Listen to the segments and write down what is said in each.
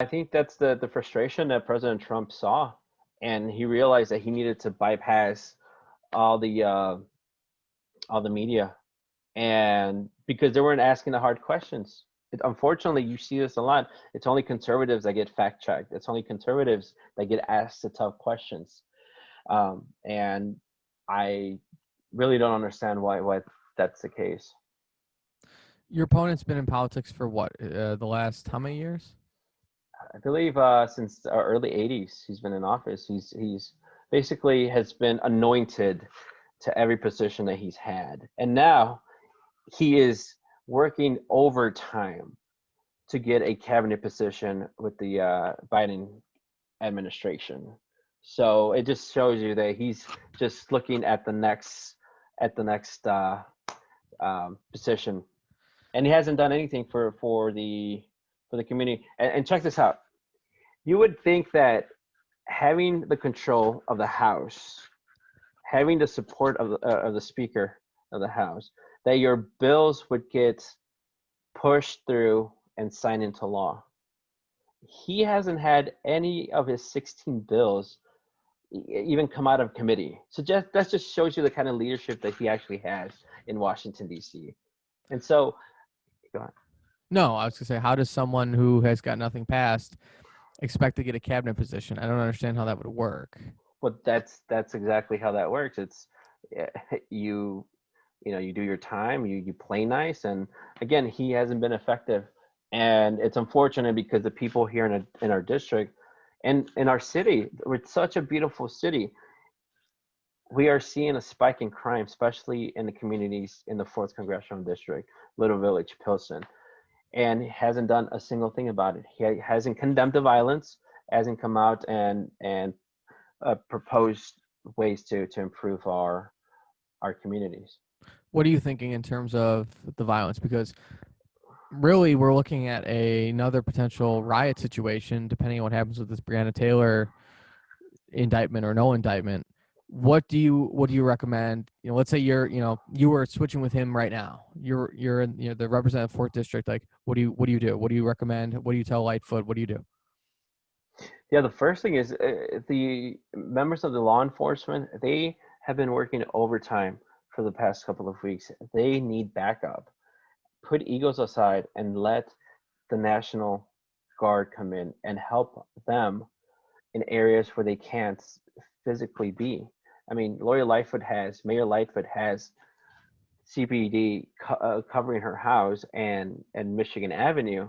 I think that's the frustration that President Trump saw, and he realized that he needed to bypass all the uh, all the media, and because they weren't asking the hard questions. Unfortunately, you see this a lot. It's only conservatives that get fact checked. It's only conservatives that get asked the tough questions, and I really don't understand why that's the case. Your opponent's been in politics for what? The last how many years? I believe since the early '80s, he's been in office. He's basically has been anointed to every position that he's had, and now he is working overtime to get a cabinet position with the Biden administration. So it just shows you that he's just looking at the next position, and he hasn't done anything for the community. And check this out: you would think that having the control of the House, having the support of the Speaker of the House, that your bills would get pushed through and signed into law. He hasn't had any of his 16 bills even come out of committee. So that just shows you the kind of leadership that he actually has in Washington D.C. And so, go on. No, I was gonna say, how does someone who has got nothing passed expect to get a cabinet position? I don't understand how that would work. But that's exactly how that works. It's eh, you you do your time, you play nice, and again, he hasn't been effective, and it's unfortunate because the people here in our district and in our city, we're such a beautiful city, we are seeing a spike in crime, especially in the communities in the fourth congressional district, Little Village, Pilsen, and he hasn't done a single thing about it. He hasn't condemned the violence, hasn't come out and proposed ways to improve our communities. What are you thinking in terms of the violence? Because really, we're looking at another potential riot situation, depending on what happens with this Breonna Taylor indictment or no indictment. What do you recommend? Let's say you were switching with him right now. You're in the representative fourth district. Like, what do you do? What do you recommend? What do you tell Lightfoot? What do you do? Yeah, the first thing is the members of the law enforcement, they have been working overtime for the past couple of weeks. They need backup. Put egos aside and let the National Guard come in and help them in areas where they can't physically be. I mean, Mayor Lightfoot has CPD covering her house and Michigan Avenue,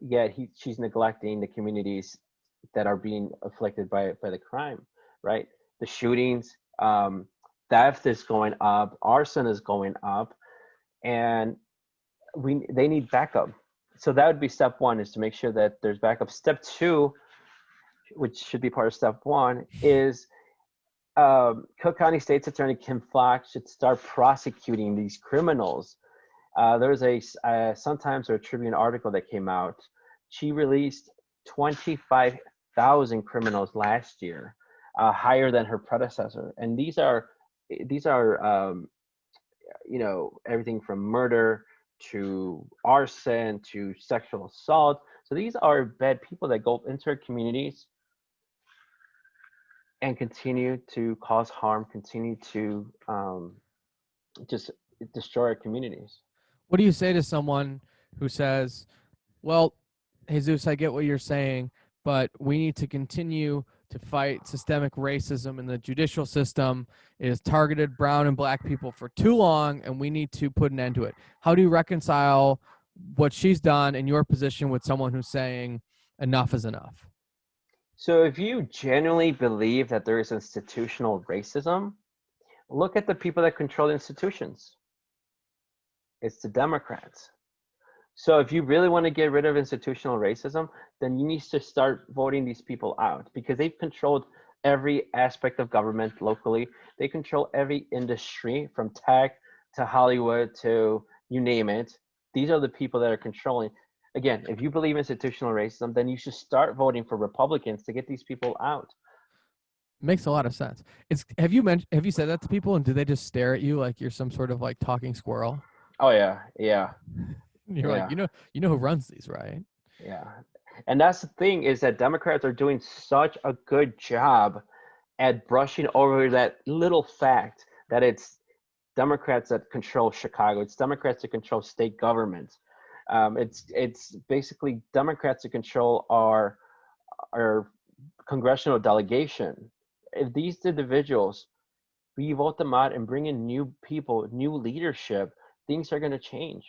yet she's neglecting the communities that are being afflicted by the crime, right? The shootings, theft is going up, arson is going up, and they need backup. So that would be step one, is to make sure that there's backup. Step two, which should be part of step one, is Cook County State's Attorney Kim Foxx should start prosecuting these criminals. There was a Sun-Times or a Tribune article that came out. She released 25,000 criminals last year, higher than her predecessor. And these are everything from murder to arson to sexual assault. So these are bad people that go into our communities and continue to cause harm, continue to just destroy our communities. What do you say to someone who says, "Well, Jesus, I get what you're saying, but we need to continue to fight systemic racism in the judicial system. It has targeted brown and black people for too long, and we need to put an end to it." How do you reconcile what she's done in your position with someone who's saying enough is enough? So if you genuinely believe that there is institutional racism, look at the people that control institutions. It's the Democrats. So if you really want to get rid of institutional racism, then you need to start voting these people out, because they've controlled every aspect of government locally. They control every industry from tech to Hollywood to you name it. These are the people that are controlling. Again, if you believe institutional racism, then you should start voting for Republicans to get these people out. Makes a lot of sense. Have you said that to people, and do they just stare at you like you're some sort of like talking squirrel? Oh yeah, yeah, You're like, yeah, you know who runs these, right? yeah. And that's the thing, is that Democrats are doing such a good job at brushing over that little fact that it's Democrats that control Chicago. It's Democrats that control state government. It's basically Democrats that control our congressional delegation. If these individuals, we vote them out and bring in new people, new leadership, things are going to change.